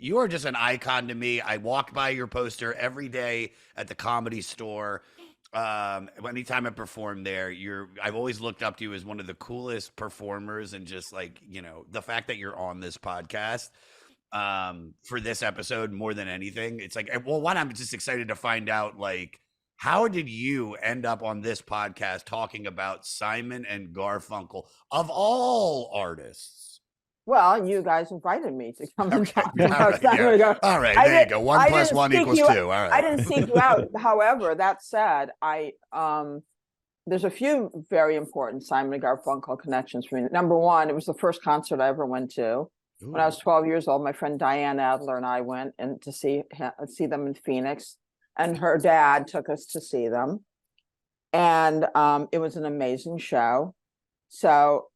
you are just an icon to me. I walk by your poster every day at the Comedy Store. Anytime I perform there, I've always looked up to you as one of the coolest performers, and just like, the fact that you're on this podcast for this episode more than anything. It's like, well, one, I'm just excited to find out, like, how did you end up on this podcast talking about Simon and Garfunkel of all artists? Well, you guys invited me to come and talk All about right, Simon yeah. All right, there you go. 1 + 1 = 2. All right. I didn't seek you out. However, that said, there's a few very important Simon and Garfunkel connections for me. Number one, it was the first concert I ever went to. Ooh. When I was 12 years old. My friend Diane Adler and I went and to see them in Phoenix, and her dad took us to see them, and it was an amazing show. So,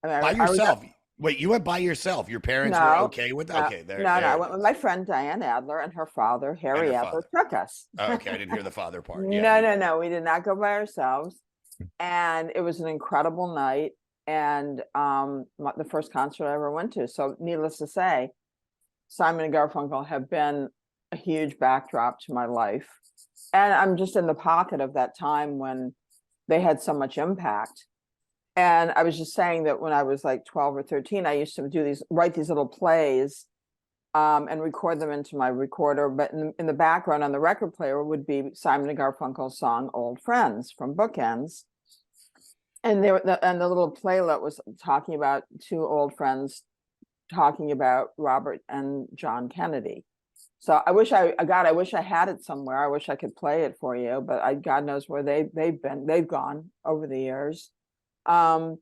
by yourself? Wait, you went by yourself? Your parents were okay with that? Okay, no, I went with my friend Diane Adler, and her father, Harry Adler, took us. Oh, okay, I didn't hear the father part. Yeah. No, we did not go by ourselves. And it was an incredible night, and the first concert I ever went to. So needless to say, Simon and Garfunkel have been a huge backdrop to my life. And I'm just in the pocket of that time when they had so much impact. And I was just saying that when I was like 12 or 13, I used to write these little plays and record them into my recorder. But in the background on the record player would be Simon and Garfunkel's song, Old Friends from Bookends. And the little playlet was talking about two old friends talking about Robert and John Kennedy. So I wish I had it somewhere. I wish I could play it for you, but God knows where they've gone over the years. But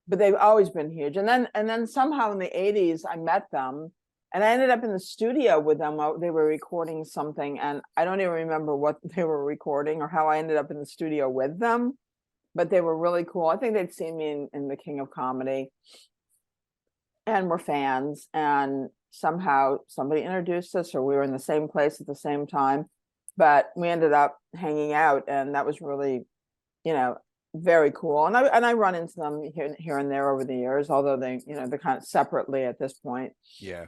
they've always been huge. And then somehow in the 80s, I met them, and I ended up in the studio with them while they were recording something. And I don't even remember what they were recording or how I ended up in the studio with them, but they were really cool. I think they'd seen me in The King of Comedy and were fans. And somehow somebody introduced us, or we were in the same place at the same time, but we ended up hanging out, and that was really, very cool. And I run into them here and there over the years, although they're kind of separately at this point. Yeah.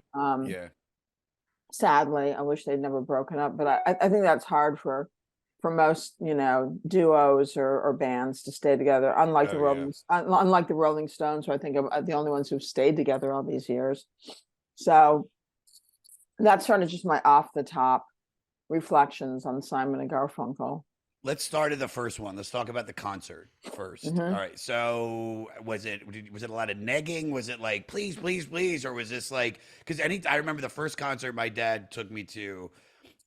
Sadly, I wish they'd never broken up, but I think that's hard for most, duos or bands to stay together. Unlike the Rolling Stones, who I think are the only ones who've stayed together all these years. So that's sort of just my off the top reflections on Simon and Garfunkel. Let's start at the first one. Let's talk about the concert first. Mm-hmm. All right. So was it a lot of negging? Was it like, please, please, please? Or was this like, because I remember the first concert my dad took me to,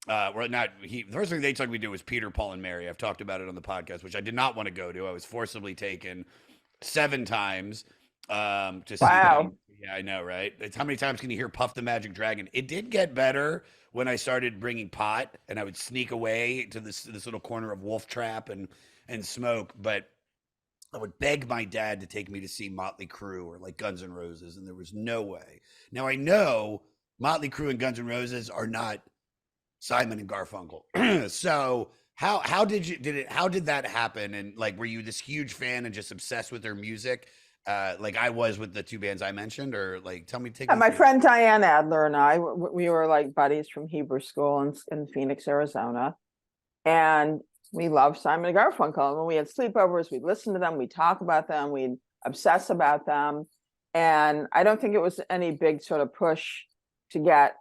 the first thing they took me to was Peter, Paul, and Mary. I've talked about it on the podcast, which I did not want to go to. I was forcibly taken 7 times to see them. Yeah, I know, right? It's how many times can you hear Puff the Magic Dragon? It did get better when I started bringing pot, and I would sneak away to this little corner of Wolf Trap and smoke. But I would beg my dad to take me to see Motley Crue or like Guns N' Roses, and there was no way. Now I know Motley Crue and Guns N' Roses are not Simon and Garfunkel. So how did that happen? And like, were you this huge fan and just obsessed with their music? Like I was with the 2 bands I mentioned, or like, tell me, my friend Diane Adler and I, we were like buddies from Hebrew school in Phoenix, Arizona. And we loved Simon and Garfunkel. And when we had sleepovers, we'd listen to them, we'd talk about them, we'd obsess about them. And I don't think it was any big sort of push to get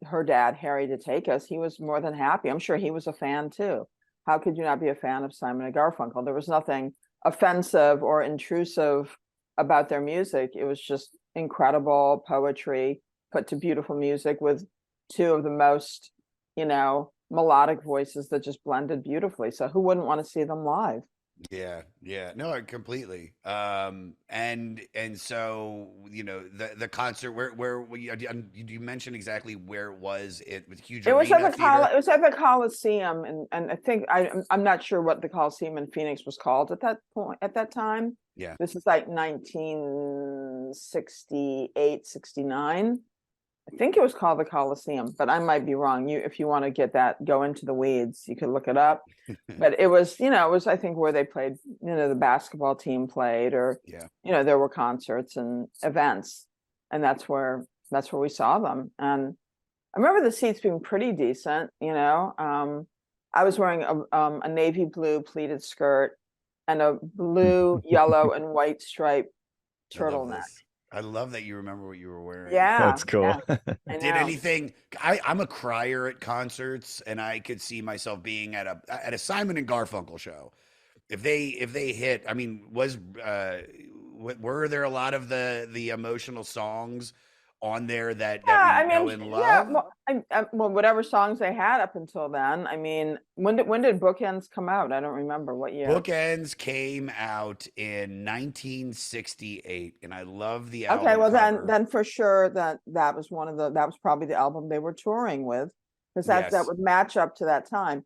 her dad, Harry, to take us. He was more than happy. I'm sure he was a fan too. How could you not be a fan of Simon and Garfunkel? There was nothing offensive or intrusive about their music. It was just incredible poetry put to beautiful music with 2 of the most, melodic voices that just blended beautifully. So who wouldn't want to see them live? Yeah. No, completely. And so, the concert, where you mentioned exactly where it was? It was huge. It was at the Coliseum, and I think I'm not sure what the Coliseum in Phoenix was called at that point, at that time. Yeah. This is like 1968, 69. I think it was called the Coliseum, but I might be wrong. If you want to go into the weeds, you could look it up. But it was, I think where they played, the basketball team played, or, there were concerts and events, and that's where we saw them. And I remember the seats being pretty decent, you know. I was wearing a navy blue pleated skirt and a blue, yellow, and white striped I love turtleneck. this. I love that you remember what you were wearing. Yeah, That's cool. yeah, I Did know. anything? I'm a crier at concerts, and I could see myself being at a Simon and Garfunkel show. If they hit, I mean, were there a lot of the emotional songs on there that Yeah, we I know mean, and yeah. love? Well, well, whatever songs they had up until then. I mean, when did Bookends come out? I don't remember what year. Bookends came out in 1968, and I love the Okay, album well cover. then for sure that was that was probably the album they were touring with, because that Yes, would match up to that time.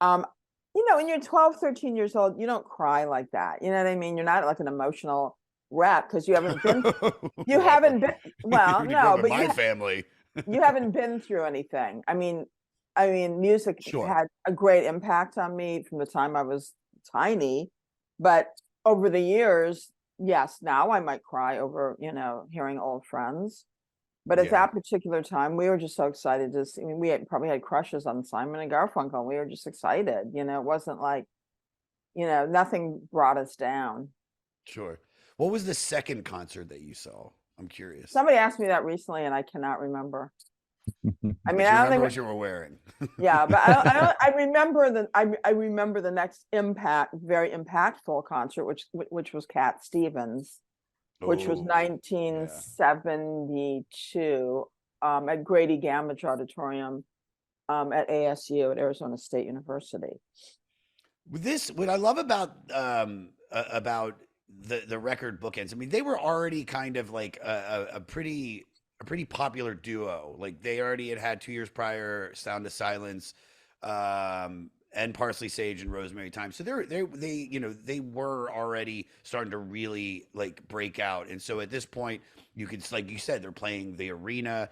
Um, when you're 12, 13 years old, you don't cry like that. You know what I mean? You're not like an emotional wreck because you well, haven't been well, when you grow no, up in but my family, you haven't been through anything. I mean, music sure, had a great impact on me from the time I was tiny, but over the years, yes, now I might cry over, hearing old friends. But at yeah, that particular time, we were just so excited to see. I mean, probably had crushes on Simon and Garfunkel. We were just excited. It wasn't like, nothing brought us down. sure. What was the second concert that you saw? I'm curious. Somebody asked me that recently, and I cannot remember. I mean, But you I don't remember even. what you were wearing. Yeah, but I remember the next very impactful concert, which was Cat Stevens, which was Oh, yeah. 1972, at Grady Gamage Auditorium, at ASU, at Arizona State University. What I love about the record Bookends, I mean, they were already kind of like a pretty popular duo. Like they already had 2 years prior Sound of Silence, and Parsley Sage and Rosemary Thyme. So they were already starting to really like break out. And so at this point, you could, like you said, they're playing the arena,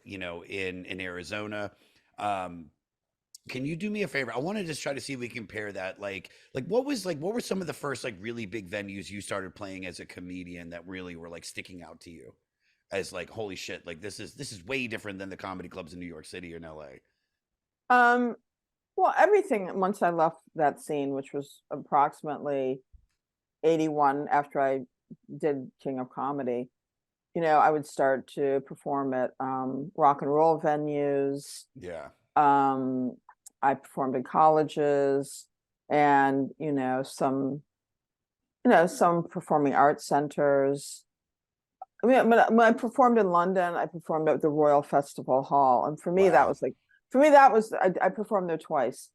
in Arizona. Um, can you do me a favor? I want to just try to see if we compare that. What were some of the first like really big venues you started playing as a comedian that really were like sticking out to you as like holy shit, like this is way different than the comedy clubs in New York City or in LA. Um, well, everything once I left that scene, which was approximately 81 after I did King of Comedy, I would start to perform at rock and roll venues. Yeah. Um, I performed in colleges and, some performing arts centers. I mean, when I performed in London, I performed at the Royal Festival Hall. And Wow. for me, that was, I performed there twice.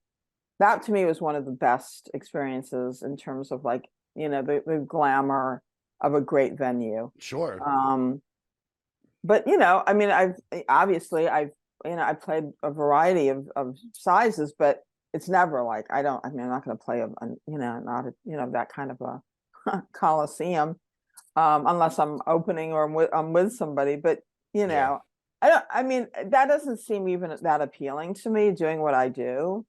That to me was one of the best experiences in terms of like, the glamour of a great venue. Sure. Um, but I mean, I played a variety of sizes, but it's never like I mean, I'm not going to play not that kind of a coliseum, unless I'm opening or I'm with somebody. But Yeah. I mean, that doesn't seem even that appealing to me doing what I do.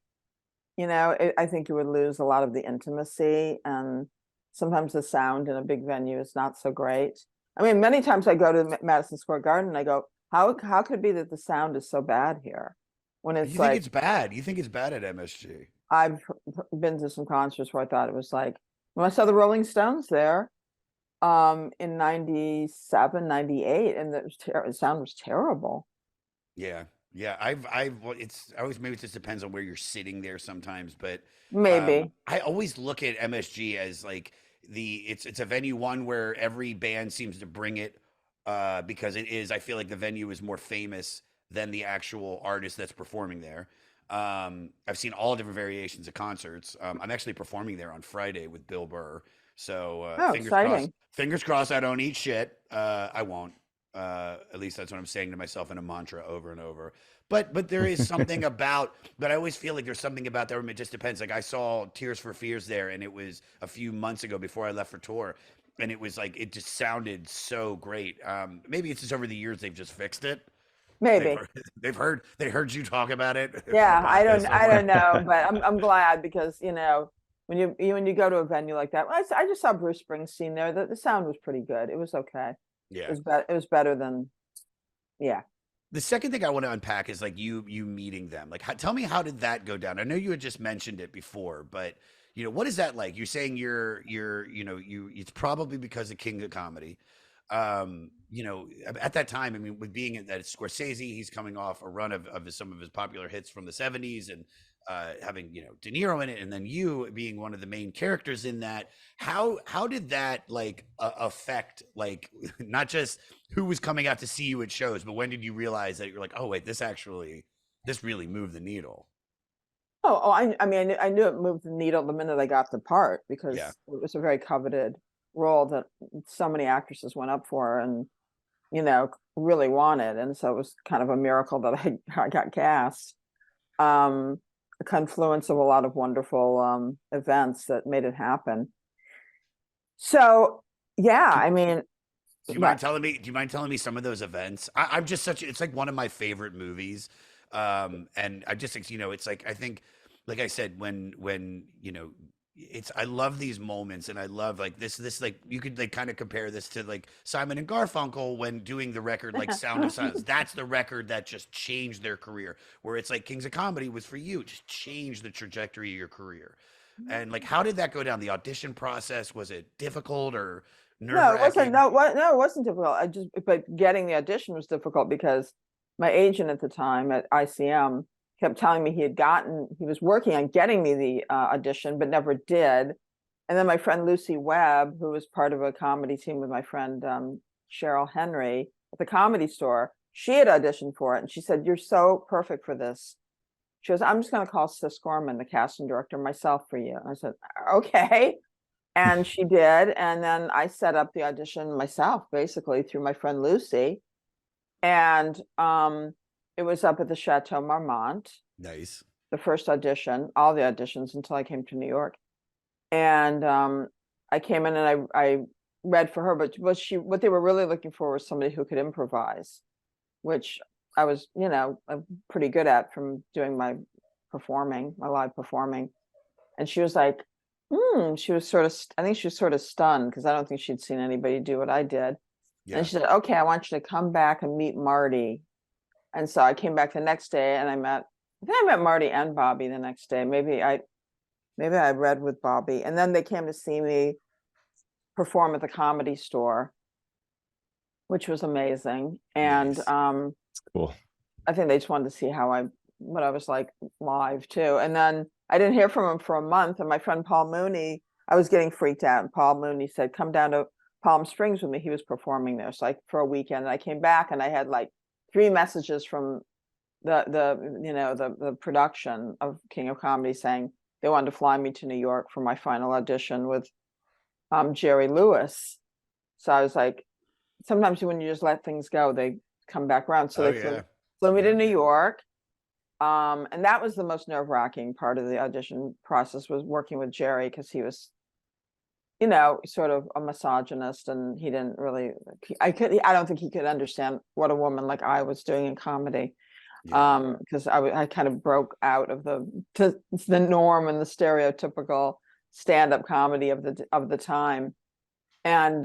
I think you would lose a lot of the intimacy, and sometimes the sound in a big venue is not so great. I mean, many times I go to Madison Square Garden and I go, how could it be that the sound is so bad here? When You it's think like, it's bad? You think it's bad at MSG? I've been to some concerts where I thought it was like, when I saw the Rolling Stones there, in 97, 98, and the sound was terrible. Yeah. Yeah. Well, it's I always, maybe it just depends on where you're sitting there sometimes, but Maybe. I always look at MSG as like it's a venue one where every band seems to bring it, because it is, I feel like the venue is more famous than the actual artist that's performing there. I've seen all different variations of concerts. I'm actually performing there on Friday with Bill Burr. So Oh, fingers crossed. exciting. Fingers crossed. I don't eat shit. I won't. At least that's what I'm saying to myself in a mantra over and over. But there is something about. But I always feel like there's something about that. It just depends. Like I saw Tears for Fears there, and it was a few months ago before I left for tour, and it was like it just sounded so great. Maybe it's just over the years they've just fixed it. They've Maybe. heard, they heard you talk about it on a Yeah, I podcast don't I somewhere. don't know, but I'm glad because when you go to a venue like that, I just saw Bruce Springsteen there. The sound was pretty good. It was okay. Yeah. It was better than, yeah. The second thing I want to unpack is like you meeting them. Like, tell me, how did that go down? I know you had just mentioned it before, but what is that like? You're saying it's probably because of King of Comedy. At that time, I mean, with being that it's Scorsese, he's coming off a run of some of his popular hits from the '70s, and having De Niro in it, and then you being one of the main characters in that. How did that like affect, like, not just who was coming out to see you at shows, but when did you realize that you're like, oh wait, this really moved the needle? I mean, I knew it moved the needle the minute I got the part, because Yeah. it was a very coveted role that so many actresses went up for and, really wanted. And so it was kind of a miracle that I got cast. A confluence of a lot of wonderful events that made it happen. So, yeah, Do, I mean, do you mind what? telling me? Do you mind telling me some of those events? I'm just such. It's like one of my favorite movies, and I just think, it's like, I think, like I said, when it's, I love these moments, and I love like this like, you could like kind of compare this to like Simon and Garfunkel when doing the record like Sound of Silence. That's the record that just changed their career. Where it's like Kings of Comedy was for you, it just changed the trajectory of your career. And like, how did that go down? The audition process, was it difficult or nerve No, it wasn't. wracking? No, it wasn't difficult. But getting the audition was difficult because my agent at the time at ICM kept telling me he was working on getting me the audition, but never did. And then my friend Lucy Webb, who was part of a comedy team with my friend Cheryl Henry at the Comedy Store, she had auditioned for it, and she said, "You're so perfect for this." She goes, "I'm just going to call Sis Gorman, the casting director, myself for you." I said, "Okay." And she did. And then I set up the audition myself, basically through my friend Lucy. And it was up at the Chateau Marmont, Nice. the first audition, all the auditions until I came to New York. And I came in and I read for her, but what they were really looking for was somebody who could improvise, which I was, I'm pretty good at from doing my live performing. And she was like, she was I think she was sort of stunned, because I don't think she'd seen anybody do what I did. And Yeah. she said, "Okay, I want you to come back and meet Marty." And so I came back the next day, and I think I met Marty and Bobby the next day. Maybe I read with Bobby. And then they came to see me perform at the Comedy Store, which was amazing. And Nice. Cool. I think they just wanted to see what I was like live too. And then I didn't hear from him for a month. And my friend Paul Mooney, I was getting freaked out. And Paul Mooney said, "Come down to Palm Springs with me." He was performing there. So for a weekend, and I came back and I had like 3 messages from the production of King of Comedy saying they wanted to fly me to New York for my final audition with Jerry Lewis. So I was like, sometimes when you just let things go, they come back around. So Oh they yeah. flew me to Yeah. New York. And that was the most nerve-wracking part of the audition process, was working with Jerry, because he was, sort of a misogynist, and he didn't really, I don't think he could understand what a woman like I was doing in comedy. Yeah. Because I kind of broke out of the norm and the stereotypical stand-up comedy of the time. And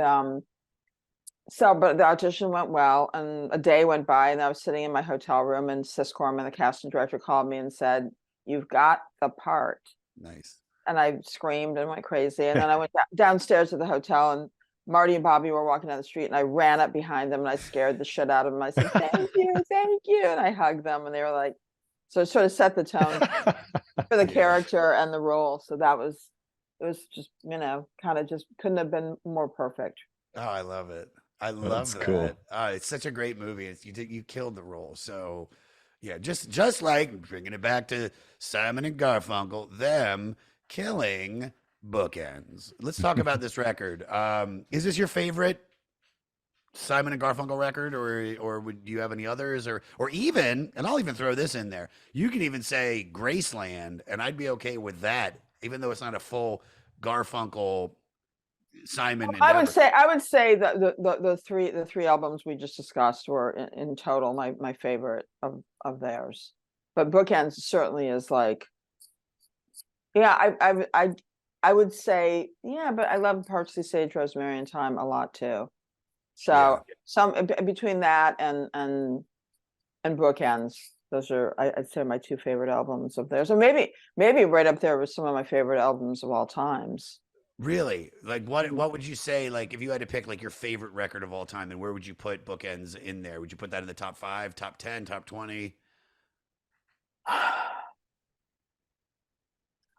but the audition went well, and a day went by, and I was sitting in my hotel room, and Sis Corman, the casting director, called me and said, "You've got the part." Nice. And I screamed and went crazy. And then I went downstairs to the hotel, and Marty and Bobby were walking down the street, and I ran up behind them and I scared the shit out of them. I said, "Thank you, thank you." And I hugged them, and they were like, so it sort of set the tone for the Yeah. character and the role. So it was just, kind of just couldn't have been more perfect. Oh, I love it. I love That's cool. that. It's such a great movie. You killed the role. So, yeah, just like bringing it back to Simon and Garfunkel, them killing Bookends. Let's talk about this record. Is this your favorite Simon and Garfunkel record, or would you have any others, or even, and I'll even throw this in there. You can even say Graceland, and I'd be okay with that, even though it's not a full Garfunkel Simon endeavor. I would say that the three albums we just discussed were in total my favorite of theirs. But Bookends certainly is like, yeah, I would say, yeah, but I love Parsley, Sage, Rosemary, and Thyme a lot too. Yeah. So between that and and Bookends. Those are, I'd say, my two favorite albums of theirs, and maybe right up there with some of my favorite albums of all times. Really? Like what would you say, like if you had to pick like your favorite record of all time, then where would you put Bookends in there? Would you put that in the top 5, top 10, top 20?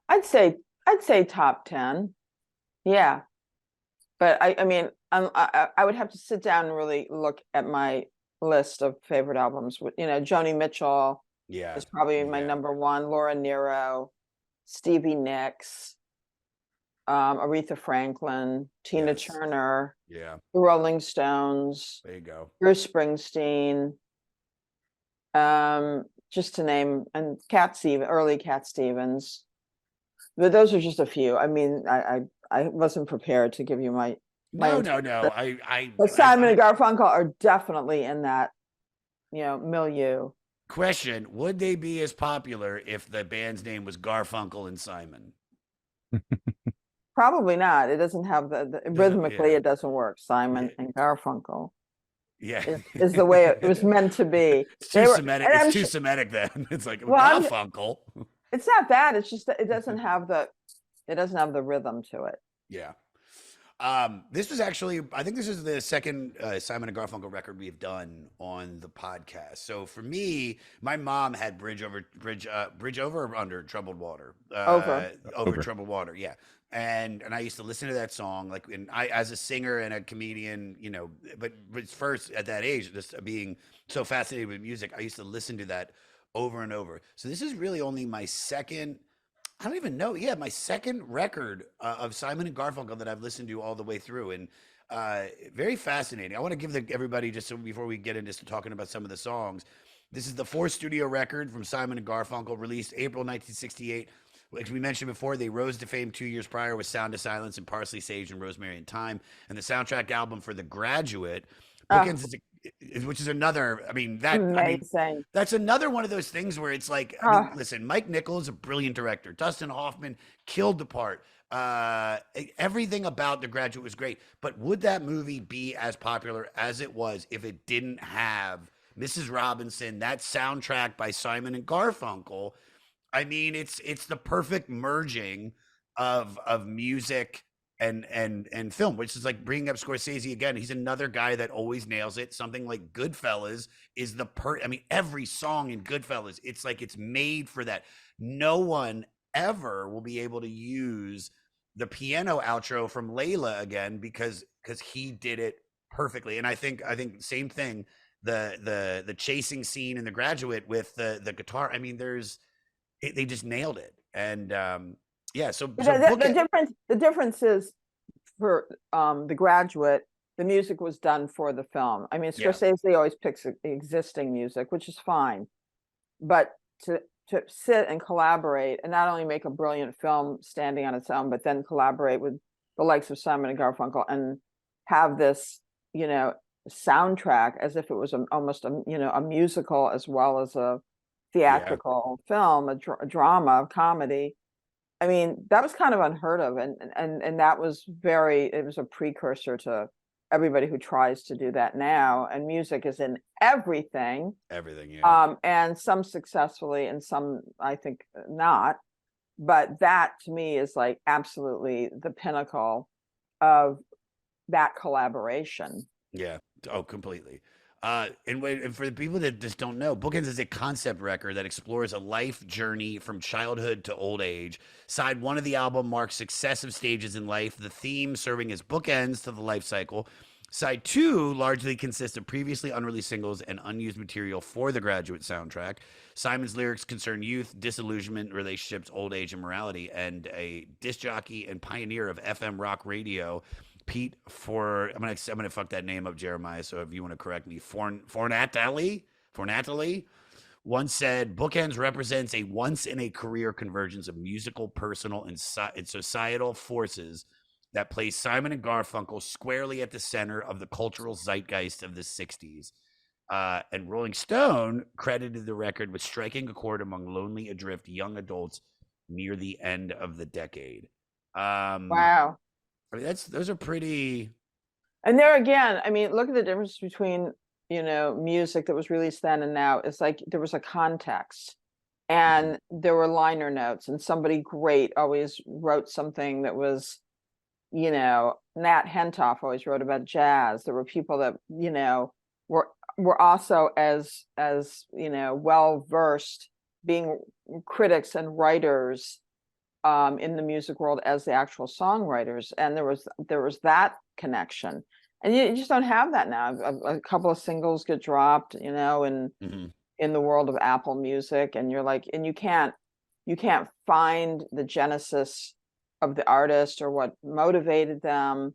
I'd say top 10. Yeah. But I mean, I would have to sit down and really look at my list of favorite albums. Joni Mitchell Yeah. is probably my Yeah. number one. Laura Nyro, Stevie Nicks, Aretha Franklin, Tina Yes. Turner, Yeah. the Rolling Stones, There you go. Bruce Springsteen, just to name, and early Cat Stevens. But those are just a few. I mean, I wasn't prepared to give you my No. but Simon and Garfunkel are definitely in that, milieu. Question: would they be as popular if the band's name was Garfunkel and Simon? Probably not. It doesn't have the rhythmically. Yeah. It doesn't work. Simon Yeah. and Garfunkel Yeah. is the way it was meant to be. It's too Semitic. It's too Semitic then. It's like Garfunkel. It's not that. It's just that it doesn't have the rhythm to it. Yeah. This was actually, I think this is the second Simon and Garfunkel record we've done on the podcast. So for me, my mom had Bridge Over or Under Troubled Water. Over Troubled Water, yeah. And I used to listen to that song, like, and I, as a singer and a comedian, but first at that age, just being so fascinated with music, I used to listen to that over and over. So this is really only my second, I don't even know. Yeah, my second record of Simon and Garfunkel that I've listened to all the way through, and very fascinating. I want to give everybody, just so before we get into talking about some of the songs, this is the fourth studio record from Simon and Garfunkel, released April 1968. Like we mentioned before, they rose to fame 2 years prior with Sound of Silence and Parsley, Sage, and Rosemary and Thyme, and the soundtrack album for The Graduate. Bookends which is another, amazing. That's another one of those things where it's like, listen, Mike Nichols is a brilliant director. Dustin Hoffman killed the part. Everything about The Graduate was great. But would that movie be as popular as it was if it didn't have Mrs. Robinson, that soundtrack by Simon and Garfunkel? I mean, it's the perfect merging of music and film, which is like bringing up Scorsese again. He's another guy that always nails it. Something like Goodfellas is every song in Goodfellas, it's like it's made for that. No one ever will be able to use the piano outro from Layla again because he did it perfectly. And I think same thing. The chasing scene in The Graduate with the guitar. I mean, they just nailed it. And yeah, so the difference is for The Graduate, the music was done for the film. I mean, Scorsese always picks existing music, which is fine, but to sit and collaborate and not only make a brilliant film standing on its own, but then collaborate with the likes of Simon and Garfunkel and have this, soundtrack as if it was almost a musical as well as a theatrical film, a drama, a comedy. I mean, that was kind of unheard of, and that was it was a precursor to everybody who tries to do that now. And music is in everything, yeah. And some successfully, and some I think not. But that to me is like absolutely the pinnacle of that collaboration. Yeah. Oh, completely. And for the people that just don't know, Bookends is a concept record that explores a life journey from childhood to old age. Side one of the album marks successive stages in life, the theme serving as bookends to the life cycle. Side two largely consists of previously unreleased singles and unused material for the Graduate soundtrack. Simon's lyrics concern youth, disillusionment, relationships, old age, and morality, and a disc jockey and pioneer of FM rock radio, Pete I'm gonna fuck that name up, Jeremiah. So if you want to correct me, Fornatelli once said, "Bookends represents a once in a career convergence of musical, personal, and societal forces that place Simon and Garfunkel squarely at the center of the cultural zeitgeist of the '60s." And Rolling Stone credited the record with striking a chord among lonely adrift young adults near the end of the decade. Wow. I mean, those are pretty. And there again, I mean, look at the difference between music that was released then and now, it's like there was a context, and there were liner notes, and somebody great always wrote something that was, Nat Hentoff always wrote about jazz. There were people that, were also as well versed, being critics and writers in the music world as the actual songwriters, and there was that connection, and you just don't have that now. A couple of singles get dropped, and Mhm. in the world of Apple Music, and you're like, and you can't find the genesis of the artist or what motivated them.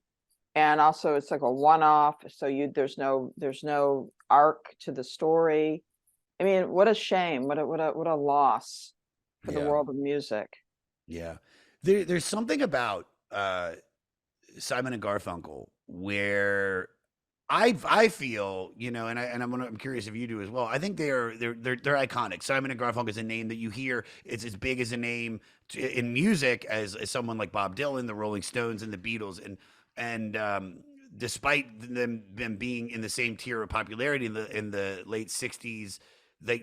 And also it's like a one-off, so there's no arc to the story. I mean, what a shame, what a loss for the Yeah. world of music. Yeah. There's something about Simon and Garfunkel where I feel, I'm curious if you do as well. I think they're iconic. Simon and Garfunkel is a name that you hear. It's as big as a name in music as someone like Bob Dylan, the Rolling Stones, and the Beatles. And despite them being in the same tier of popularity in the late '60s,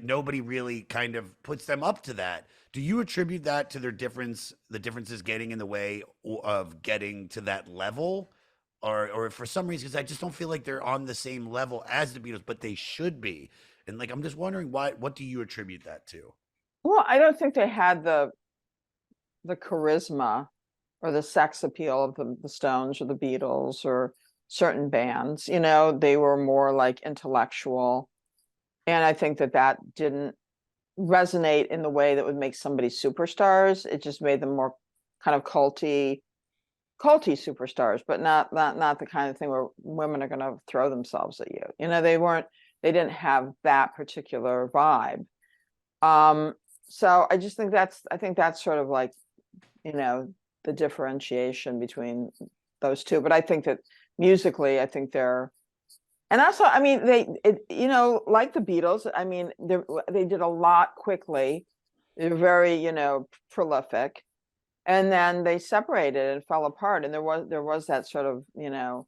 nobody really kind of puts them up to that. Do you attribute that to the differences getting in the way of getting to that level? Or for some reason, because I just don't feel like they're on the same level as the Beatles, but they should be. And like, I'm just wondering what do you attribute that to? Well, I don't think they had the charisma or the sex appeal of the Stones or the Beatles or certain bands. They were more like intellectual, and I think that didn't resonate in the way that would make somebody superstars. It just made them more kind of culty superstars, but not the kind of thing where women are going to throw themselves at you. They didn't have that particular vibe. So I think that's sort of like, the differentiation between those two. But I think that musically, I think they're, and also, I mean, like the Beatles, I mean, they did a lot quickly. They're very, prolific, and then they separated and fell apart. And there was that sort of, you know,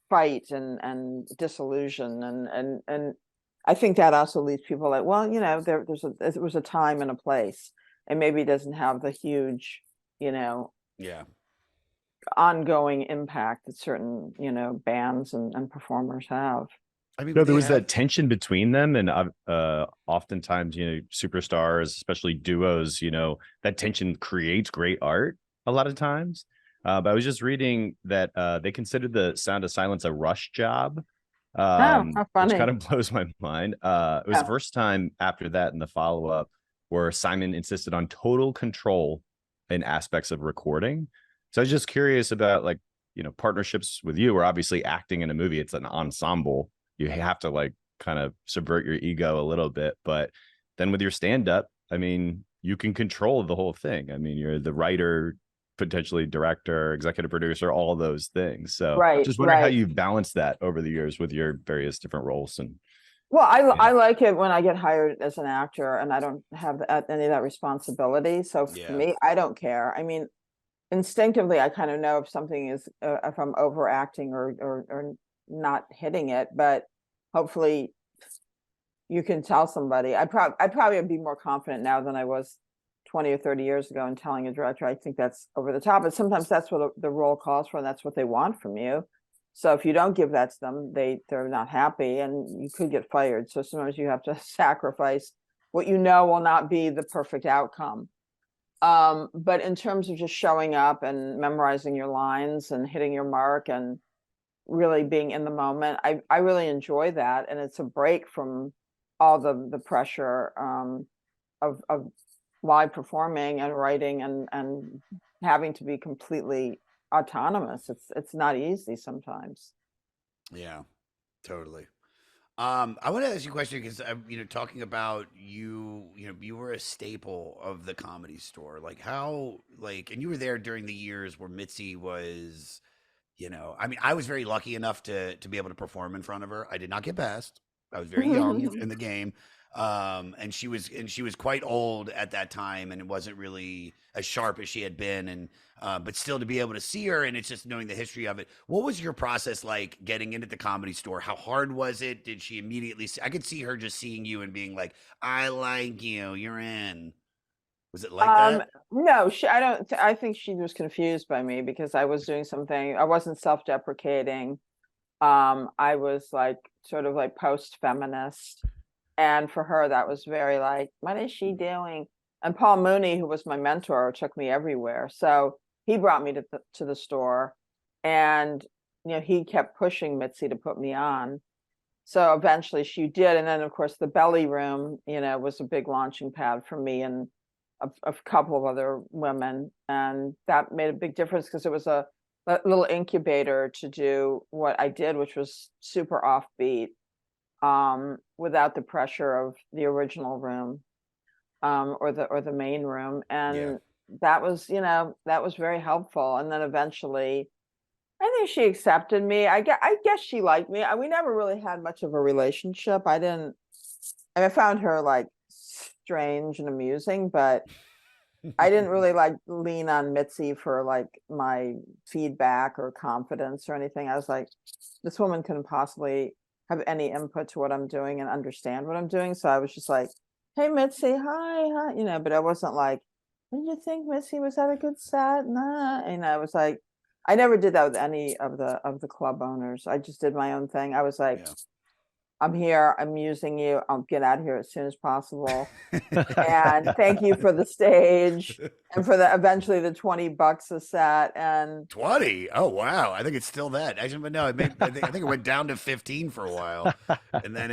fight and disillusion, and I think that also leaves people like, well, there was a time and a place, and maybe it doesn't have the huge, you know, Yeah. ongoing impact that certain, bands and performers have. I mean, No, would there they was that have? tension between them, and oftentimes, superstars, especially duos, that tension creates great art a lot of times. But I was just reading that they considered the Sound of Silence a rush job, Oh, how which kind funny. of blows my mind. It was the Yeah. first time after that in the follow up where Simon insisted on total control in aspects of recording. So I was just curious about, like, partnerships with you, or obviously acting in a movie, it's an ensemble. You have to, like, kind of subvert your ego a little bit. But then with your stand up, I mean, you can control the whole thing. I mean, you're the writer, potentially director, executive producer, all those things. So Right, just wondering how right. you balance that over the years with your various different roles. And Well, yeah, I like it when I get hired as an actor and I don't have any of that responsibility. So for Yeah. me, I don't care. I mean, instinctively, I kind of know if something is, if I'm overacting or not hitting it, but hopefully you can tell somebody. I probably would be more confident now than I was 20 or 30 years ago in telling a director I think that's over the top. But sometimes that's what the role calls for, and that's what they want from you. So if you don't give that to them, they're not happy, and you could get fired. So sometimes you have to sacrifice what will not be the perfect outcome. But in terms of just showing up and memorizing your lines and hitting your mark and really being in the moment, I really enjoy that, and it's a break from all the pressure of live performing and writing and having to be completely autonomous. It's not easy sometimes. Yeah. Totally. I want to ask you a question because talking about you were a staple of the Comedy Store. Like how, and you were there during the years where Mitzi was, I mean, I was very lucky enough to be able to perform in front of her. I did not get past. I was very young in the game. And she was quite old at that time, and it wasn't really as sharp as she had been, and but still to be able to see her, and it's just knowing the history of it. What was your process like getting into the Comedy Store? How hard was it? Did she immediately I could see her just seeing you and being like, I like you, you're in. Was it like that? No, I think she was confused by me because I was doing something, I wasn't self-deprecating. I was like sort of like post-feminist. And for her, that was very like, what is she doing? And Paul Mooney, who was my mentor, took me everywhere. So he brought me to the store, and he kept pushing Mitzi to put me on. So eventually she did, and then of course the belly room, was a big launching pad for me and a couple of other women, and that made a big difference because it was a little incubator to do what I did, which was super offbeat, without the pressure of the original room, or the main room. Yeah. And that was very helpful. And then eventually I think she accepted me. I guess she liked me. We never really had much of a relationship. I found her like strange and amusing, but I didn't really like lean on Mitzi for like my feedback or confidence or anything. I was like, this woman couldn't possibly have any input to what I'm doing and understand what I'm doing. So I was just like, hey, Mitzi, hi, but I wasn't like, what did you think, Mitzi? Was that a good set? Nah. I was like, I never did that with any of the club owners. I just did my own thing. I was like, Yeah. I'm here, I'm using you, I'll get out of here as soon as possible. And thank you for the stage and for eventually the $20 a set. And 20. Oh wow. I think it's still that. Actually, but no, I think it went down to 15 for a while. And then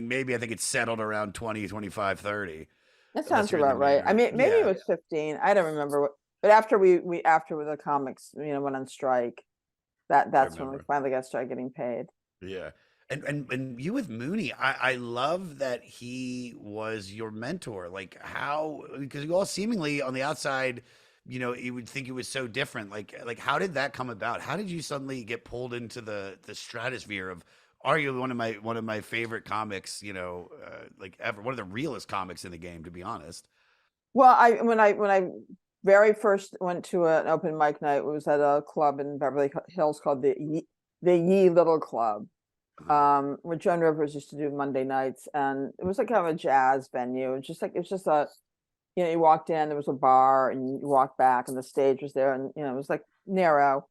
maybe I think it's settled around 20, 25, 30. that Unless sounds you're in the about right. main I room. mean, maybe it Yeah, was 15. I don't remember but after after the comics, went on strike, I that's when we remember. finally got started getting paid. Yeah. And you with Mooney, I love that he was your mentor. Like how, because you all seemingly on the outside, you would think it was so different. Like how did that come about? How did you suddenly get pulled into the stratosphere of arguably one of my favorite comics, like ever, one of the realest comics in the game, to be honest. Well, when I very first went to an open mic night, it was at a club in Beverly Hills called the Ye Little Club, where Joan Rivers used to do Monday nights, and it was like kind of a jazz venue. It's just a, you walked in, there was a bar, and you walked back, and the stage was there, and it was like narrow.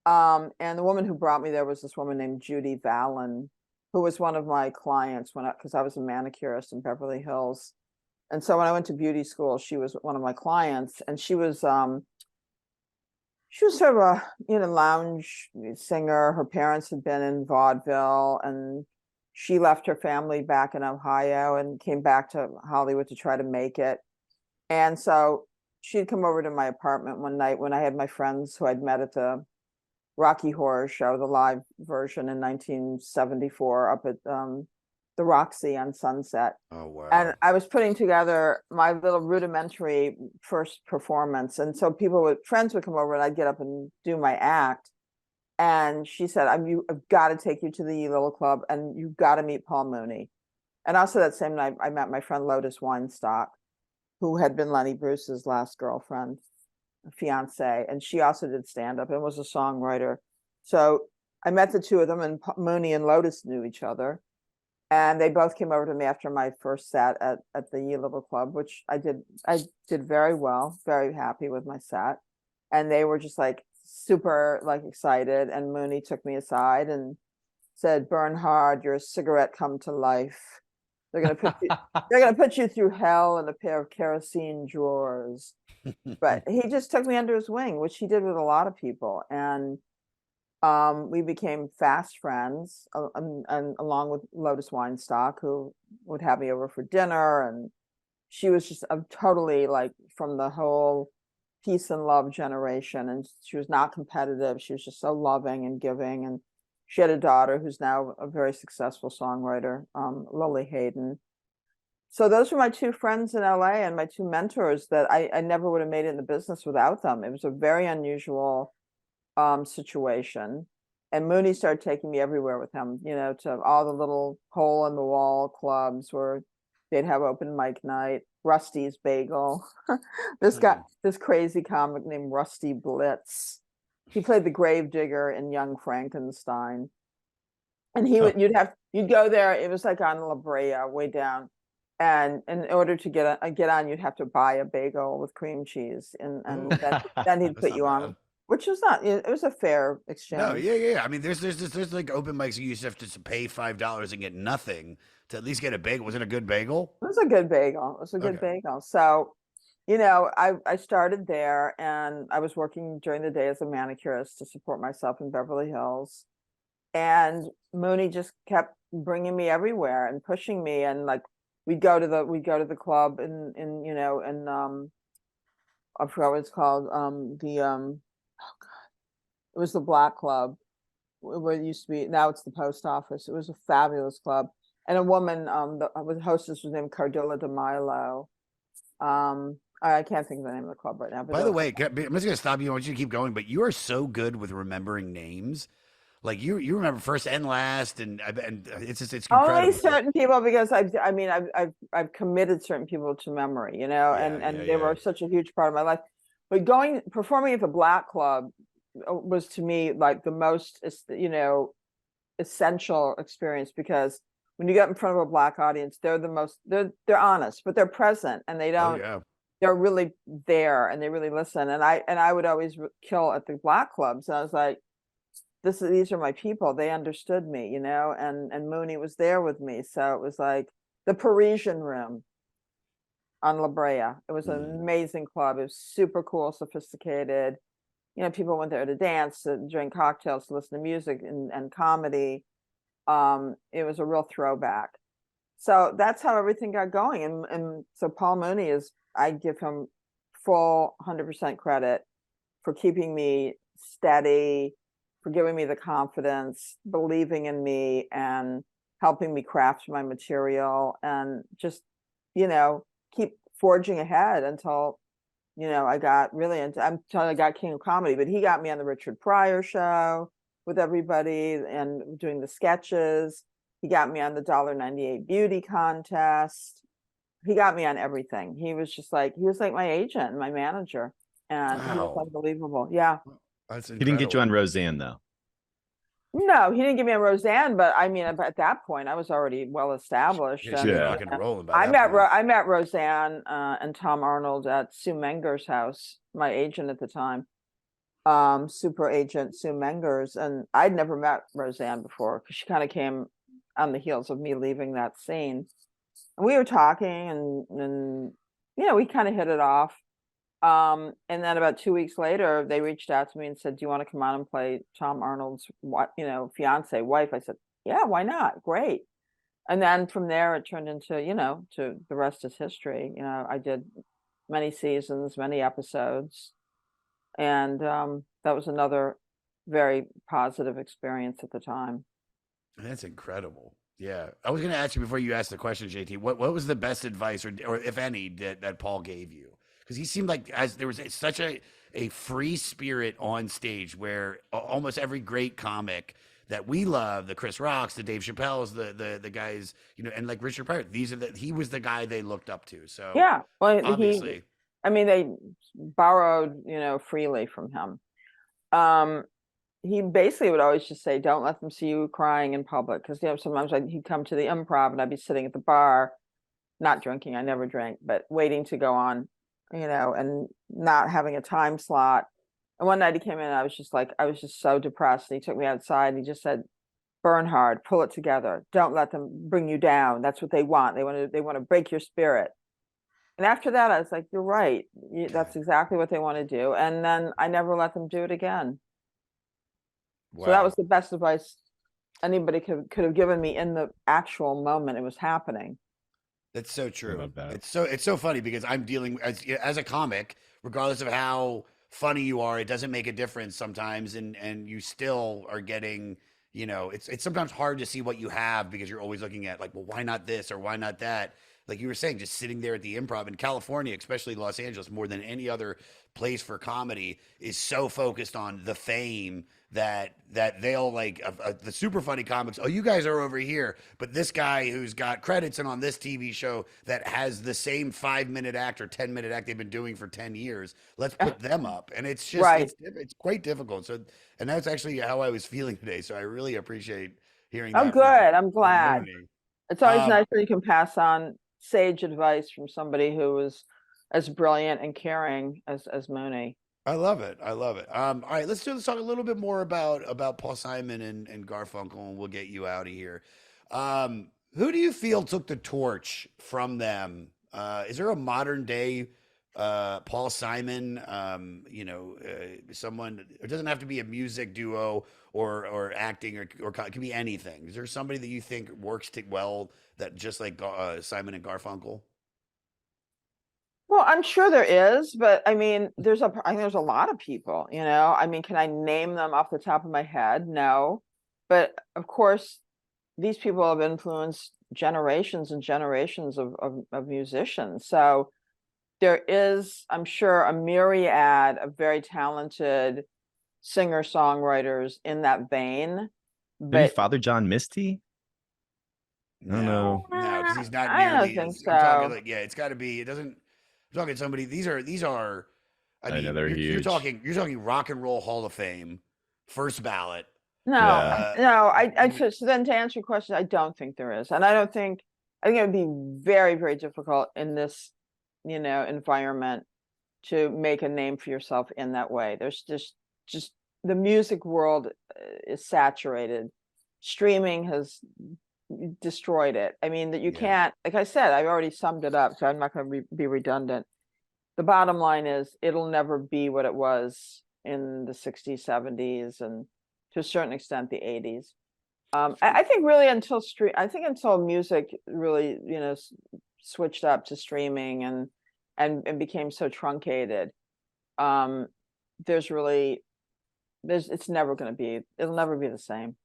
And the woman who brought me there was this woman named Judy Vallon, who was one of my clients because I was a manicurist in Beverly Hills. And so when I went to beauty school, she was one of my clients, and she was sort of a lounge singer. Her parents had been in vaudeville, and she left her family back in Ohio and came back to Hollywood to try to make it. And so she'd come over to my apartment one night when I had my friends who I'd met at the Rocky Horror Show, the live version in 1974 up at the Roxy on Sunset. Oh wow. And I was putting together my little rudimentary first performance. And so friends would come over, and I'd get up and do my act. And she said, I've got to take you to the Little Club, and you've got to meet Paul Mooney. And also that same night, I met my friend Lotus Weinstock, who had been Lenny Bruce's last girlfriend, fiance. And she also did stand-up and was a songwriter. So I met the two of them, and Mooney and Lotus knew each other. And they both came over to me after my first set at the Ye Little Club, which I did very well, very happy with my set. And they were just like super like excited. And Mooney took me aside and said, Bernhard, you're a cigarette come to life. They're gonna put you through hell in a pair of kerosene drawers. But he just took me under his wing, which he did with a lot of people. And we became fast friends, and along with Lotus Weinstock, who would have me over for dinner. And she was just totally like from the whole peace and love generation. And she was not competitive. She was just so loving and giving. And she had a daughter who's now a very successful songwriter, Lily Hayden. So those were my two friends in LA and my two mentors that I never would have made it in the business without them. It was a very unusual situation. And Mooney started taking me everywhere with him, to all the little hole in the wall clubs where they'd have open mic night. Rusty's Bagel. This crazy comic named Rusty Blitz. He played the gravedigger in Young Frankenstein. And you'd go there. It was like on La Brea, way down. And in order to get on, you'd have to buy a bagel with cream cheese, and then he'd put you on, which was not. It was a fair exchange. No, yeah. I mean, there's like open mics you used to have to pay $5 and get nothing to at least get a bagel. Was it a good bagel? It was a good bagel. It was a good bagel. So, I started there, and I was working during the day as a manicurist to support myself in Beverly Hills. And Mooney just kept bringing me everywhere and pushing me, and like we'd go to the club in I forgot what it's called, it was the Black Club where it used to be. Now it's the post office. It was a fabulous club, and a woman, the hostess was named Cardilla de Milo. I can't think of the name of the club right now. But by the way, I'm just gonna stop you. I want you to keep going, but you are so good with remembering names. Like you remember first and last, and it's incredible. Only certain people, because I've committed certain people to memory, and they were such a huge part of my life. But performing at the Black Club was to me like the most, essential experience, because when you get in front of a Black audience, they're honest, but they're present, and they don't. They're really there, and they really listen. And I would always kill at the Black Clubs, and I was like, these are my people. They understood me, and Mooney was there with me. So it was like the Parisian Room on La Brea. It was an amazing club. It was super cool, sophisticated. People went there to dance, to drink cocktails, to listen to music and comedy. It was a real throwback. So that's how everything got going. And so Paul Mooney I give him full 100% credit for keeping me steady, for giving me the confidence, believing in me, and helping me craft my material, and just, keep forging ahead until, I got really until I got King of Comedy. But he got me on the Richard Pryor show with everybody and doing the sketches. He got me on the $1.98 beauty contest. He got me on everything. He was like my agent and my manager, and he was unbelievable. Yeah. He didn't get you on Roseanne, though. No, he didn't get me on Roseanne, but I mean, at that point, I was already well established. Rock and rolling. I met Roseanne and Tom Arnold at Sue Menger's house, my agent at the time, super agent Sue Mengers, and I'd never met Roseanne before, because she kind of came on the heels of me leaving that scene, and we were talking, and we kind of hit it off. And then about 2 weeks later, they reached out to me and said, "Do you want to come on and play Tom Arnold's, fiance, wife?" I said, "Yeah, why not? Great." And then from there, it turned into, to the rest is history. I did many seasons, many episodes, and that was another very positive experience at the time. That's incredible. Yeah, I was going to ask you before you asked the question, JT. What was the best advice, or if any, that Paul gave you? Because he seemed like there was such a free spirit on stage, where almost every great comic that we love, the Chris Rocks, the Dave Chappelle's, the guys, and like Richard Pryor, he was the guy they looked up to. So yeah, well, obviously, they borrowed, freely from him. He basically would always just say, "Don't let them see you crying in public," because sometimes he'd come to the Improv and I'd be sitting at the bar, not drinking. I never drank, but waiting to go on. And not having a time slot. And one night he came in, and I was just so depressed. And he took me outside, and he just said, "Bernhard, pull it together. Don't let them bring you down. That's what they want. They want to break your spirit." And after that, I was like, "You're right. That's exactly what they want to do." And then I never let them do it again. Wow. So that was the best advice anybody could have given me in the actual moment it was happening. That's so true. It's so funny, because I'm dealing as a comic, regardless of how funny you are, it doesn't make a difference sometimes, and you still are getting, it's sometimes hard to see what you have, because you're always looking at like, well, why not this or why not that? Like you were saying, just sitting there at the Improv in California, especially Los Angeles, more than any other place for comedy, is so focused on the fame that they'll like the super funny comics. Oh, you guys are over here, but this guy who's got credits and on this TV show that has the same 5-minute act or 10-minute act they've been doing for 10 years. Let's put them up, and it's just Right. it's quite difficult. So, and that's actually how I was feeling today. So I really appreciate hearing Oh, that good. I'm from glad. Mooney. It's always nice when you can pass on sage advice from somebody who is as brilliant and caring as Mooney. I love it. I love it. All right, let's talk a little bit more about Paul Simon and Garfunkel, and we'll get you out of here. Who do you feel took the torch from them? Is there a modern day Paul Simon? Someone. It doesn't have to be a music duo or acting or it can be anything. Is there somebody that you think works well that just like Simon and Garfunkel? Well, I'm sure there is, but I mean, I think there's a lot of people, I mean, can I name them off the top of my head? No. But of course, these people have influenced generations and generations of musicians. So there is, I'm sure, a myriad of very talented singer-songwriters in that vein. Maybe But Father John Misty? I don't know. No, because he's not I don't nearly think as. I'm talking so. like, yeah, it's got to be. It doesn't. I'm talking somebody. These are. I I know mean, they're you're huge. talking Rock and Roll Hall of Fame, first ballot. No, Yeah. no, I so then to answer your question, I don't think there is. And I think it would be very, very difficult in this, environment to make a name for yourself in that way. There's just the music world is saturated. Streaming has destroyed it. I mean, that you Yeah. can't, like I said, I've already summed it up, so I'm not going to be redundant. The bottom line is it'll never be what it was in the 60s, 70s, and to a certain extent the 80s. I think really until music really, switched up to streaming and became so truncated, it's never going to be, it'll never be the same.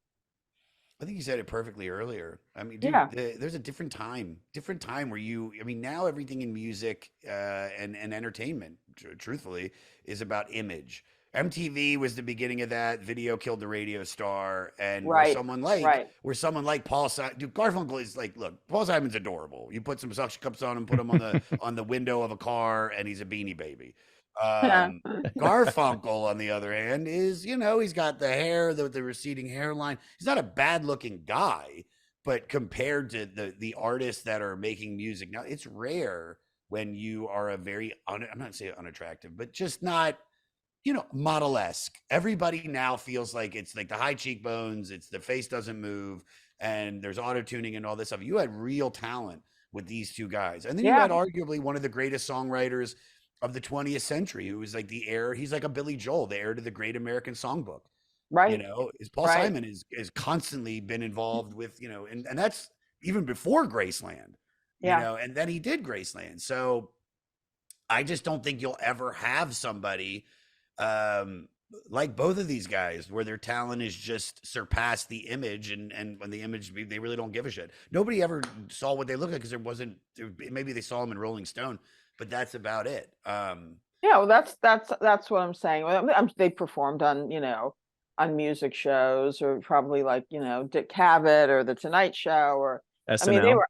I think you said it perfectly earlier. I mean, dude, Yeah. there's a different time where I mean, now everything in music and entertainment, truthfully, is about image. MTV was the beginning of that. Video killed the radio star, and Right. Right. where someone like Paul Simon, dude, Garfunkel is like, look, Paul Simon's adorable. You put some suction cups on him, put him on the on the window of a car, and he's a beanie baby. Garfunkel, on the other hand, is, he's got the hair, the receding hairline. He's not a bad looking guy, but compared to the artists that are making music now, it's rare when you are a very, I'm not saying unattractive, but just not, model-esque. Everybody now feels like it's like the high cheekbones, it's the face doesn't move, and there's auto tuning and all this stuff. You had real talent with these two guys. And then you had arguably one of the greatest songwriters of the 20th century, who was like he's like a Billy Joel, the heir to the Great American Songbook. Right. Is Paul Simon is constantly been involved with, and that's even before Graceland, and then he did Graceland. So I just don't think you'll ever have somebody like both of these guys where their talent is just surpassed the image, and when the image, they really don't give a shit. Nobody ever saw what they look like because maybe they saw them in Rolling Stone, but that's about it. Yeah, well, that's what I'm saying. They performed on, on music shows, or probably like, Dick Cavett or the Tonight Show, or SNL. I mean, they were.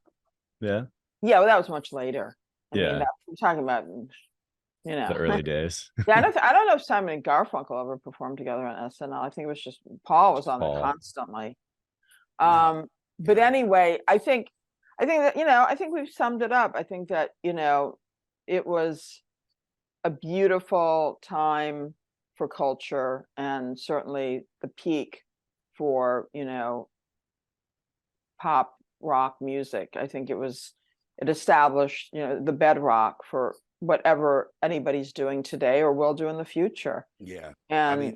Yeah. Yeah, well, that was much later. I mean, Yeah. we're talking about, The early days. Yeah, I don't know if Simon and Garfunkel ever performed together on SNL. I think it was just Paul was on it Paul. constantly. Yeah. But anyway, I think that, I think we've summed it up. I think that, it was a beautiful time for culture, and certainly the peak for, pop rock music. I think it established, the bedrock for whatever anybody's doing today or will do in the future. Yeah. And I mean,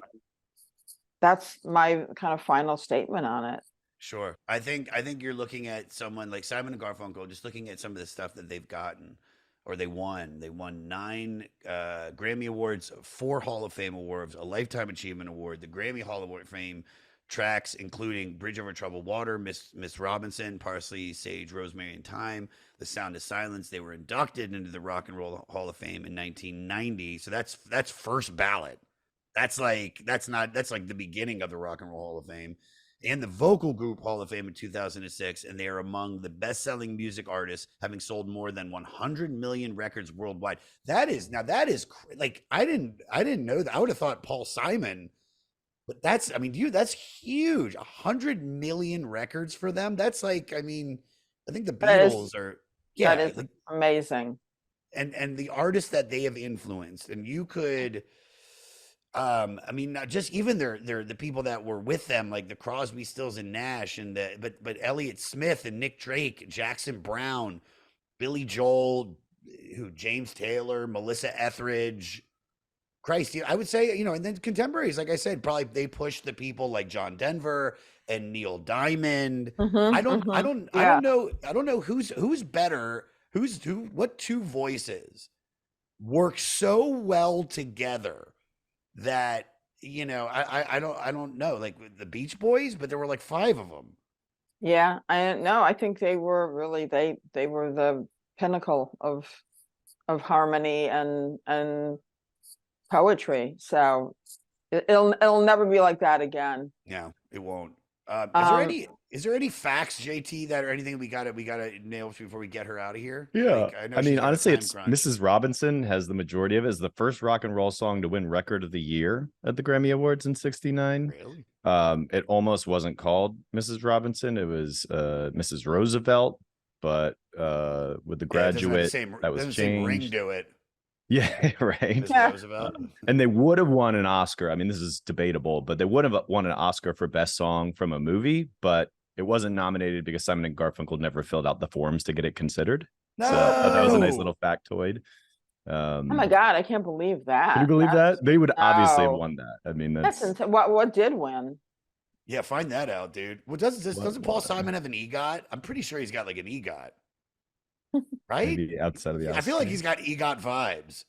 that's my kind of final statement on it. sure. I think you're looking at someone like Simon and Garfunkel, just looking at some of the stuff that they've gotten or they won. They won 9 Grammy Awards, 4 Hall of Fame awards, a Lifetime Achievement Award, the Grammy Hall of Fame tracks, including Bridge Over Troubled Water, Miss Robinson, Parsley, Sage, Rosemary, and Thyme, The Sound of Silence. They were inducted into the Rock and Roll Hall of Fame in 1990. So that's first ballot. That's like the beginning of the Rock and Roll Hall of Fame and the Vocal Group Hall of Fame in 2006, and they are among the best-selling music artists, having sold more than 100 million records worldwide. That is like I didn't know that. I would have thought Paul Simon, but that's, I mean, dude, that's huge. 100 million records for them. That's like, I mean, I think the That is Beatles are, that yeah, is like, amazing. and the artists that they have influenced, and you could, I mean, not just even they're the people that were with them, like the Crosby, Stills, and Nash, and but Elliott Smith and Nick Drake, Jackson Brown, Billy Joel, James Taylor, Melissa Etheridge. Christ, I would say, and then contemporaries, like I said, probably they pushed the people like John Denver and Neil Diamond. I Yeah. don't know who's better, what two voices work so well together that, I don't know, like the Beach Boys, but there were like five of them. Yeah, I think they were really they were the pinnacle of harmony and poetry. So it'll never be like that again. Yeah, it won't. Um, Is there any facts, JT, that or anything we gotta nail before we get her out of here? Yeah. Like, I know I she's mean, got a honestly, time it's crunch. Mrs. Robinson has the majority of it. It's the first rock and roll song to win Record of the Year at the Grammy Awards in '69. Really? It almost wasn't called Mrs. Robinson. It was Mrs. Roosevelt, but with The Yeah, it doesn't have the Graduate, same that was doesn't same ring changed. to it. Yeah, right. Miss Yeah. Roosevelt. And they would have won an Oscar. I mean, this is debatable, but they would have won an Oscar for best song from a movie, but it wasn't nominated because Simon and Garfunkel never filled out the forms to get it considered. No. So that was a nice little factoid. oh my God, I can't believe that. Can you believe that? They would obviously have No. won that. I mean, That's that's what did win? Yeah, find that out, dude. Well, doesn't Paul Simon have an EGOT? I'm pretty sure he's got like an EGOT. Right? maybe outside of the I feel like Oscars. he's got EGOT vibes.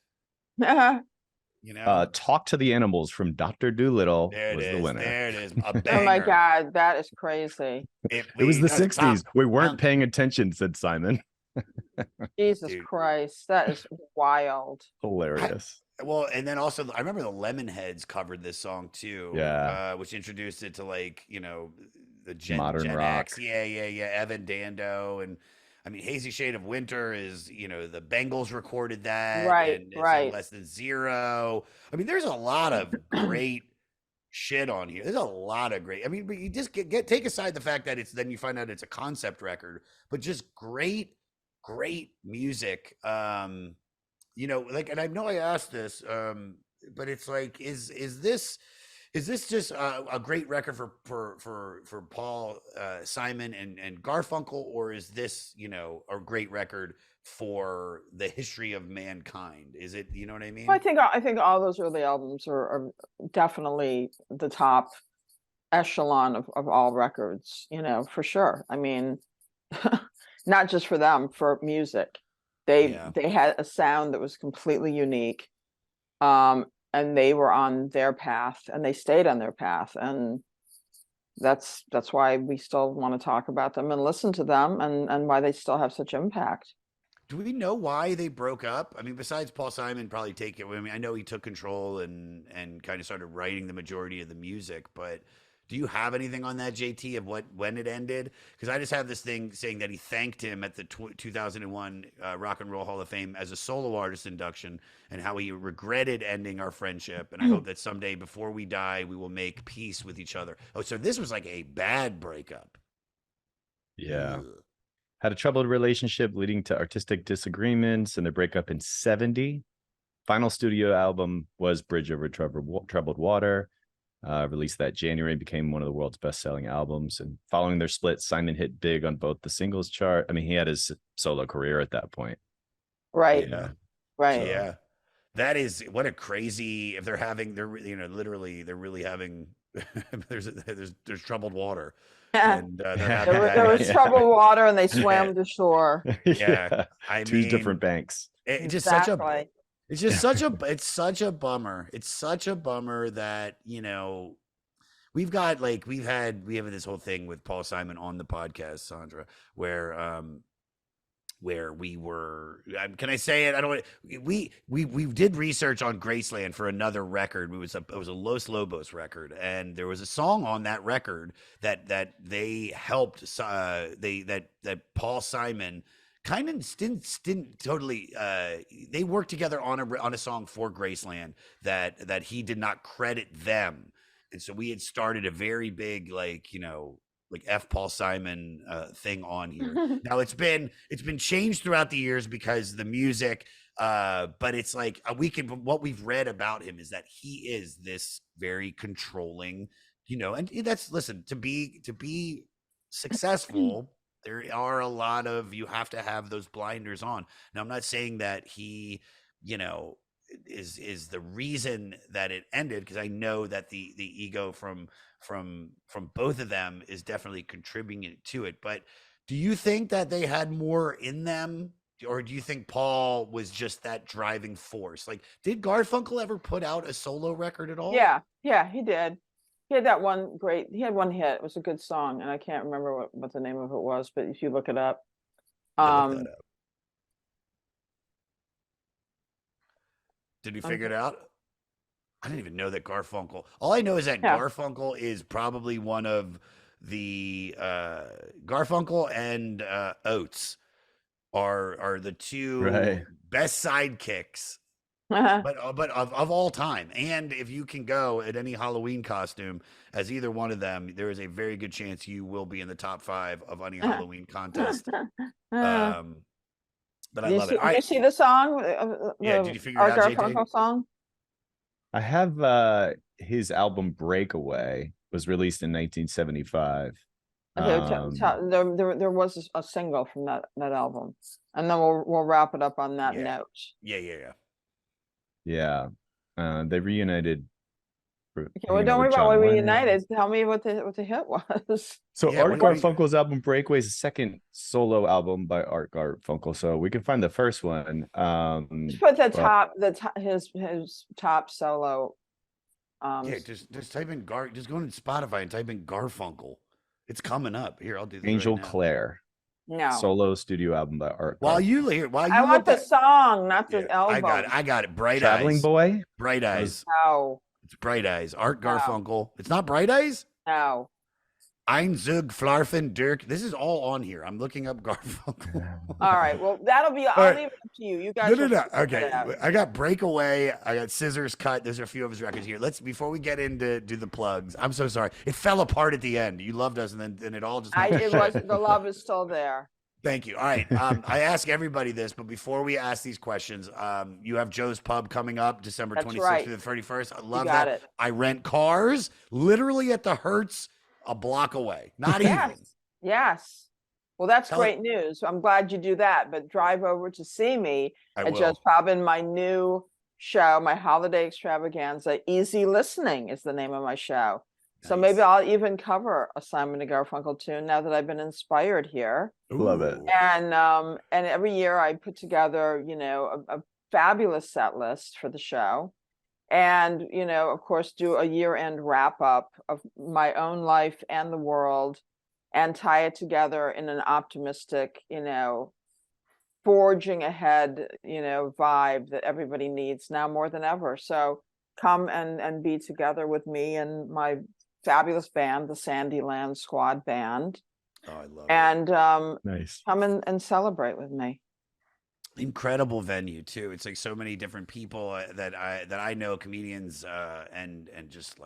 Talk to the Animals from Dr. Dolittle There it was is. the winner. There it is. A Oh my banger. God, that is crazy. It was the does 60s. pop We weren't punk. paying attention, said Simon. Jesus Dude. Christ, that is wild. Hilarious. Well, and then also, I remember the Lemonheads covered this song too. Yeah. Which introduced it to, like, the Gen Modern rock. X. Yeah. Evan Dando. And I mean, Hazy Shade of Winter is, the Bengals recorded that. Right, And it's right. Less Than Zero. I mean, there's a lot of great shit on here. There's a lot of great. I mean, but you just take aside the fact that then you find out it's a concept record, but just great music. Like, and I know I asked this, but it's like, is this just a great record for Paul Simon and Garfunkel, or is this a great record for the history of mankind? Is it, you know what I mean? Well, I think all those early albums are definitely the top echelon of all records, for sure. I mean, not just for them, for music. They had a sound that was completely unique. And they were on their path and they stayed on their path. And that's why we still want to talk about them and listen to them, and why they still have such impact. Do we know why they broke up? I mean, besides Paul Simon probably taking it. I mean, I know he took control and kind of started writing the majority of the music, but do you have anything on that, JT, of when it ended? Because I just have this thing saying that he thanked him at the 2001 Rock and Roll Hall of Fame as a solo artist induction, and how he regretted ending our friendship. And I hope that someday, before we die, we will make peace with each other. Oh, so this was like a bad breakup. Yeah. Ugh. Had a troubled relationship leading to artistic disagreements and their breakup in '70. Final studio album was Bridge Over Troubled Water. Released that January, became one of the world's best-selling albums. And following their split, Simon hit big on both the singles chart. I mean, he had his solo career at that point. Right. Yeah. Right. Yeah. That is, what a crazy, if they're literally they're really having there's troubled water. And they're having There was troubled water and they swam to shore. Yeah. I Two mean, different banks. It's just Exactly. it's such a bummer. It's such a bummer that, we have this whole thing with Paul Simon on the podcast, Sandra, where where we were, can I say it? I don't, we did research on Graceland for another record. It was a Los Lobos record. And there was a song on that record that they helped, that Paul Simon kind of didn't totally, they worked together on a song for Graceland that he did not credit them. And so we had started a very big, like F. Paul Simon thing on here. Now it's been changed throughout the years because the music, but it's like what we've read about him is that he is this very controlling, and that's, listen, to be successful, there are a lot of, you have to have those blinders on. Now, I'm not saying that he, is the reason that it ended, because I know that the ego from both of them is definitely contributing to it. But do you think that they had more in them, or do you think Paul was just that driving force? Like, did Garfunkel ever put out a solo record at all? Yeah, he did. He had he had one hit. It was a good song, and I can't remember what the name of it was, but if you look it up. Look that up. Did we figure it out? I didn't even know that Garfunkel. All I know is that Garfunkel is probably one of the Garfunkel and Oates are the two best sidekicks, but of all time. And if you can go at any Halloween costume as either one of them, there is a very good chance you will be in the top 5 of any Halloween contest. But I love it. Did you see the song? Did you figure it out, Garfunkel song? I have his album Breakaway was released in 1975. Okay, there was a single from that album, and then we'll wrap it up on that note. Yeah. They reunited. Okay, well, don't worry about why we reunited. Tell me what the hit was. So Art Garfunkel's album Breakaway is the second solo album by Art Garfunkel. So we can find the first one. Put his top solo. Just type in just go into Spotify and type in Garfunkel. It's coming up. Here, I'll do this. Angel right now. Claire. No. Solo studio album by Art. I want the song, not the album. I got it. Bright Traveling Eyes. Boy. Bright Eyes. No. It's Bright Eyes. Art Garfunkel. It's not Bright Eyes? No. Ein Zug, Flarfen, Dirk. This is all on here. I'm looking up Garfunkel. All right. Well, that'll be. I'll leave it up to you. You guys. No. Okay. I got Breakaway. I got Scissors Cut. There's a few of his records here. Before we get into the plugs. I'm so sorry. It fell apart at the end. You loved us, and then it all just. The love is still there. Thank you. All right. I ask everybody this, but before we ask these questions, you have Joe's Pub coming up December 26th through the 31st. I love that. It. I rent cars literally at the Hertz a block away. Not even. Yes. Well, that's great news. I'm glad you do that, but drive over to see me at Joe's Pub in my new show, my holiday extravaganza. Easy Listening is the name of my show. So maybe I'll even cover a Simon & Garfunkel tune now that I've been inspired here. Love it. And every year I put together, a fabulous set list for the show. And, of course, do a year-end wrap-up of my own life and the world and tie it together in an optimistic, forging ahead, vibe that everybody needs now more than ever. So come and be together with me and my fabulous band, the Sandyland Squad Band. Oh, I love it. Nice. Come and celebrate with me. Incredible venue too. It's like so many different people that I know, comedians, and just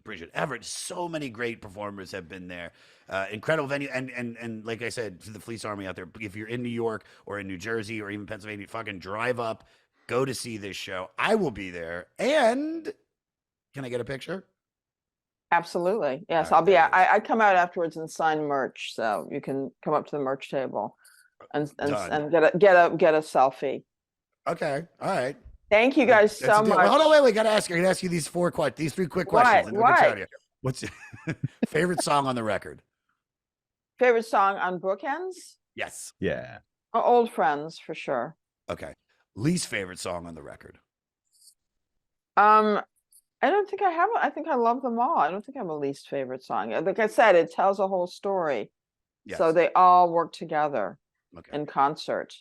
Bridget Everett. So many great performers have been there. Incredible venue, and like I said to the Fleece Army out there, if you're in New York or in New Jersey or even Pennsylvania, fucking drive up, go to see this show. I will be there. And can I get a picture? Absolutely. Yes, Right, I'll be. I come out afterwards and sign merch, so you can come up to the merch table and get a selfie. Okay. All right. Thank you guys so much. Well, hold on, wait. Gotta ask you. I gotta ask you these 3 quick questions. What? What's your favorite song on the record? Favorite song on Bookends? Yes. Yeah. Old Friends for sure. Okay. Least favorite song on the record? I don't think I have. I think I love them all. I don't think I have a least favorite song. Like I said, it tells a whole story. Yes. So they all work together. Okay. in concert.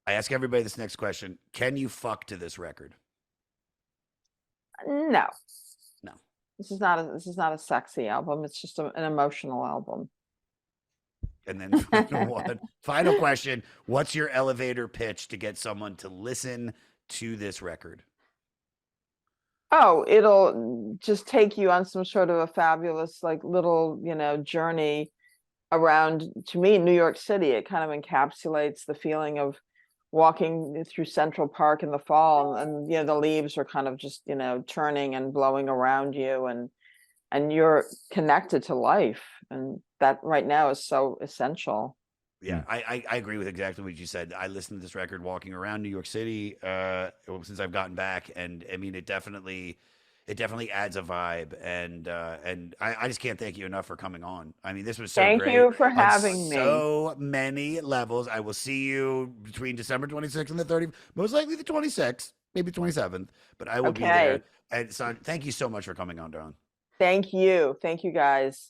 I ask everybody this next question. Can you fuck to this record? No, No. this is not a sexy album. It's just an emotional album. And then final question. What's your elevator pitch to get someone to listen to this record? Oh, it'll just take you on some sort of a fabulous, like, little, journey around, to me, New York City. It kind of encapsulates the feeling of walking through Central Park in the fall, and the leaves are kind of just, turning and blowing around you, and you're connected to life, and that right now is so essential. Yeah, I agree with exactly what you said. I listened to this record walking around New York City since I've gotten back, and I mean, it definitely adds a vibe, and I just can't thank you enough for coming on. I mean, this was so Thank great you for on having me. so many levels. I will see you between December 26th and the 30th, most likely the 26th, maybe 27th, but I will be there. And son, thank you so much for coming on, Dawn. Thank you guys.